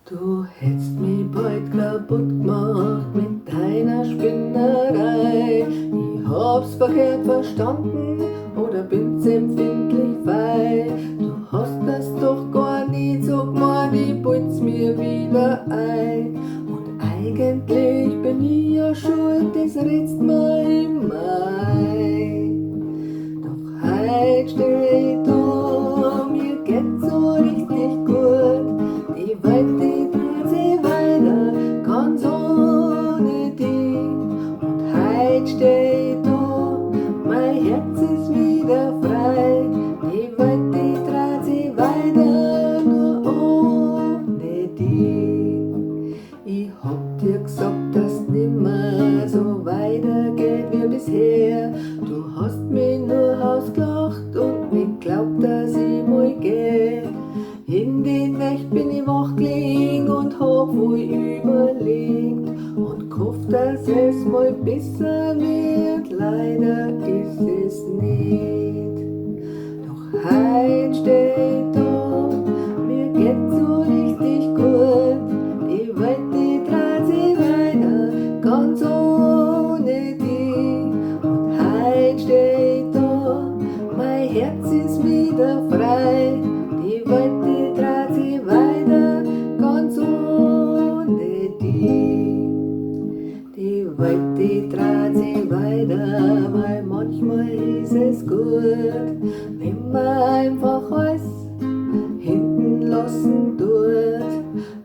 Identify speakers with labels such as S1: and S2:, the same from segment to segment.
S1: Du hättest mich bald kaputt gemacht mit deiner Spinnerei. Ich hab's verkehrt verstanden oder bin's empfindlich fei. Du hast das doch gar nicht so gemeint, ich putz mir wieder ein. Und eigentlich bin ich ja schuld, das rätst mir immer ein. Doch heut steh ich da, mir geht's so richtig gut. Die Welt, die dreht sich weiter, ganz ohne dich. Und heut steh ich da, mein Herz ist wieder frei. Die Welt, die dreht sich weiter, nur ohne dich. Ich hab dir gesagt, dass nimmer so weitergeht wie bisher. Du hast mich nur ausgelacht und nicht glaubt, dass ich mal geh. In die Nacht bin ich wach gelegen und hab wohl überlegt und gehofft, dass es mal besser wird. Leider ist es nicht. Doch heut steh ich da, mir geht's so richtig gut. Die Welt, die dreht sich weiter, ganz ohne dich. Und heut steh ich da, mein Herz ist wieder frei. Die Welt, die dreht sich weiter, ganz ohne dich. Die Welt, die dreht sich weiter, weil manchmal ist es gut, wenn man einfach alles hinten lassen tut.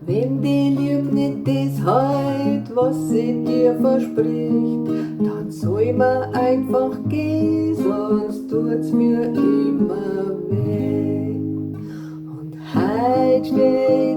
S1: Wenn die Lieb nicht das hält, was sie dir verspricht, dann soll man einfach gehen, sonst tut's mir immer weh. Und heut steh